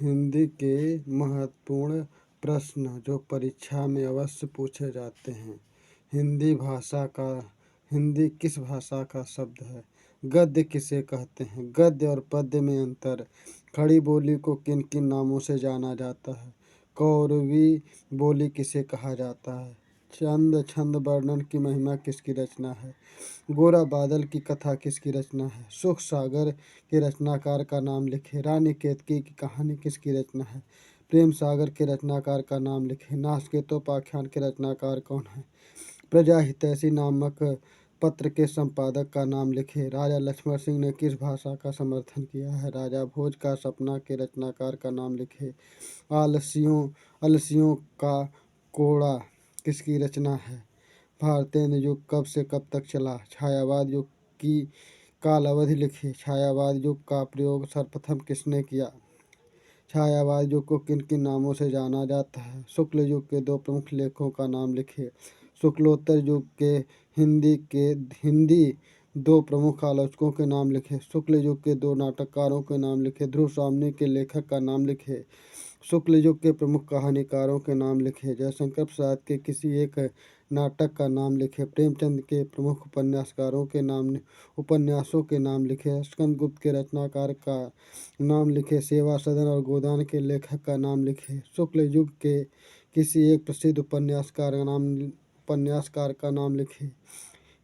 हिंदी के महत्वपूर्ण प्रश्न जो परीक्षा में अवश्य पूछे जाते हैं। हिंदी किस भाषा का शब्द है? गद्य किसे कहते हैं? गद्य और पद्य में अंतर। खड़ी बोली को किन किन नामों से जाना जाता है? कौरवी बोली किसे कहा जाता है? छंद वर्णन की महिमा किसकी रचना है? गोरा बादल की कथा किसकी रचना है? सुख सागर के रचनाकार का नाम लिखे। रानी केतकी की कहानी किसकी रचना है? प्रेम सागर के रचनाकार का नाम लिखे। नासकेतोपाख्यान के रचनाकार कौन है? प्रजा हितैषी नामक पत्र के संपादक का नाम लिखे। राजा लक्ष्मण सिंह ने किस भाषा का समर्थन किया है? राजा भोज का सपना के रचनाकार का नाम लिखे। अलसियों का कोड़ा किसकी रचना है? भारतेंद्र युग कब से कब तक चला? छायावाद युग की काल अवधि लिखी। छायावाद युग का प्रयोग सर्वप्रथम किसने किया? छायावाद युग को किन किन नामों से जाना जाता है? शुक्ल युग के दो प्रमुख लेखकों का नाम लिखे। शुक्लोत्तर युग के हिंदी दो प्रमुख आलोचकों के नाम लिखे। शुक्ल युग के दो नाटककारों के नाम लिखे। ध्रुव स्वामी के लेखक का नाम लिखे। शुक्ल युग के प्रमुख कहानीकारों के नाम लिखे। जयशंकर प्रसाद के किसी एक नाटक का नाम लिखे। प्रेमचंद के प्रमुख उपन्यासों के नाम लिखे। स्कंदगुप्त के रचनाकार का नाम लिखे। सेवा सदन और गोदान के लेखक का नाम लिखे। शुक्ल युग के किसी एक प्रसिद्ध उपन्यासकार का नाम लिखे।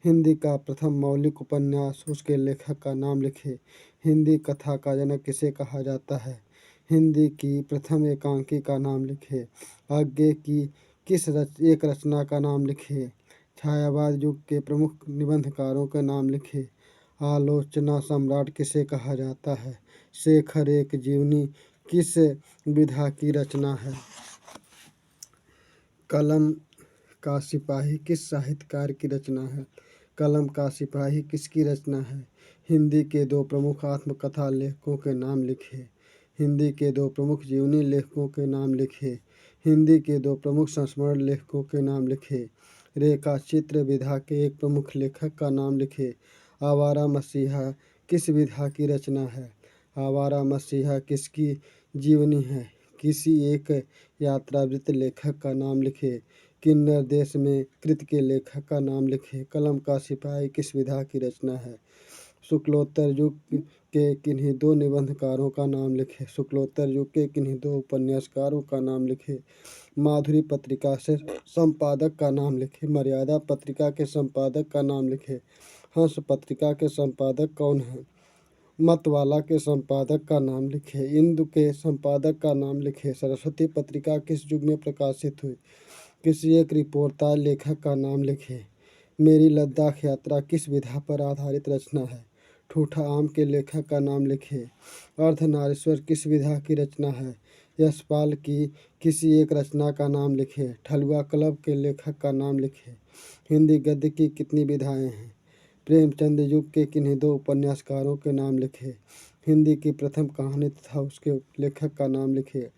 हिंदी का प्रथम मौलिक उपन्यास उसके लेखक का नाम लिखे। हिंदी कथा का जनक किसे कहा जाता है? हिंदी की प्रथम एकांकी का नाम लिखे। आगे की एक रचना का नाम लिखे। छायावाद युग के प्रमुख निबंधकारों के नाम लिखे। आलोचना सम्राट किसे कहा जाता है? शेखर एक जीवनी किस विधा की रचना है? कलम का सिपाही किस साहित्यकार की रचना है? कलम का सिपाही किसकी रचना है? हिंदी के दो प्रमुख आत्मकथा लेखकों के नाम लिखे। हिंदी के दो प्रमुख जीवनी लेखकों के नाम लिखे। हिंदी के दो प्रमुख संस्मरण लेखकों के नाम लिखे। रेखा चित्र विधा के एक प्रमुख लेखक का नाम लिखे। आवारा मसीहा किस विधा की रचना है? आवारा मसीहा किसकी जीवनी है? किसी एक यात्रावृत्त लेखक का नाम लिखे। किन्नर देश में कृत के लेखक का नाम लिखे। कलम का सिपाही किस विधा की रचना है? शुक्लोत्तर युग के किन्हीं दो निबंधकारों का नाम लिखे। शुक्लोत्तर युग के किन्हीं दो उपन्यासकारों का नाम लिखे। माधुरी पत्रिका से संपादक का नाम लिखे। मर्यादा पत्रिका के संपादक का नाम लिखे। हंस पत्रिका के संपादक कौन है? मतवाला के संपादक का नाम लिखे। इंदु के संपादक का नाम लिखे। सरस्वती पत्रिका किस युग में प्रकाशित हुई? किसी एक रिपोर्टर लेखक का नाम लिखे। मेरी लद्दाख यात्रा किस विधा पर आधारित रचना है? ठूठा आम के लेखक का नाम लिखे। अर्धनारीश्वर किस विधा की रचना है? यशपाल की किसी एक रचना का नाम लिखे। ठलुआ क्लब के लेखक का नाम लिखे। हिंदी गद्य की कितनी विधाएं हैं? प्रेमचंद युग के किन्हीं दो उपन्यासकारों के नाम लिखे। हिंदी की प्रथम कहानी तथा उसके लेखक का नाम लिखे।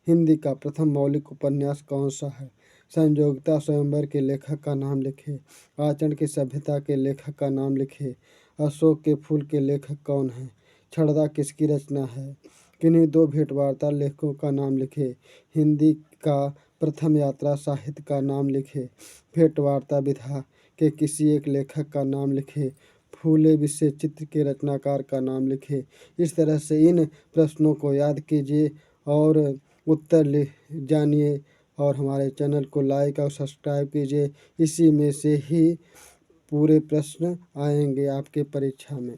हिंदी का प्रथम मौलिक उपन्यास कौन सा है? संयोगिता स्वयंवर के लेखक का नाम लिखे। आचरण की सभ्यता के लेखक का नाम लिखे। अशोक के फूल के लेखक कौन है? छड़दा किसकी रचना है? किन्हीं दो भेंटवार्ता लेखकों का नाम लिखे। हिंदी का प्रथम यात्रा साहित्य का नाम लिखे। भेंटवार्ता विधा के किसी एक लेखक का नाम लिखे। फूले विषय चित्र के रचनाकार का नाम लिखे। इस तरह से इन प्रश्नों को याद कीजिए और उत्तर जानिए और हमारे चैनल को लाइक और सब्सक्राइब कीजिए। इसी में से ही पूरे प्रश्न आएंगे आपके परीक्षा में।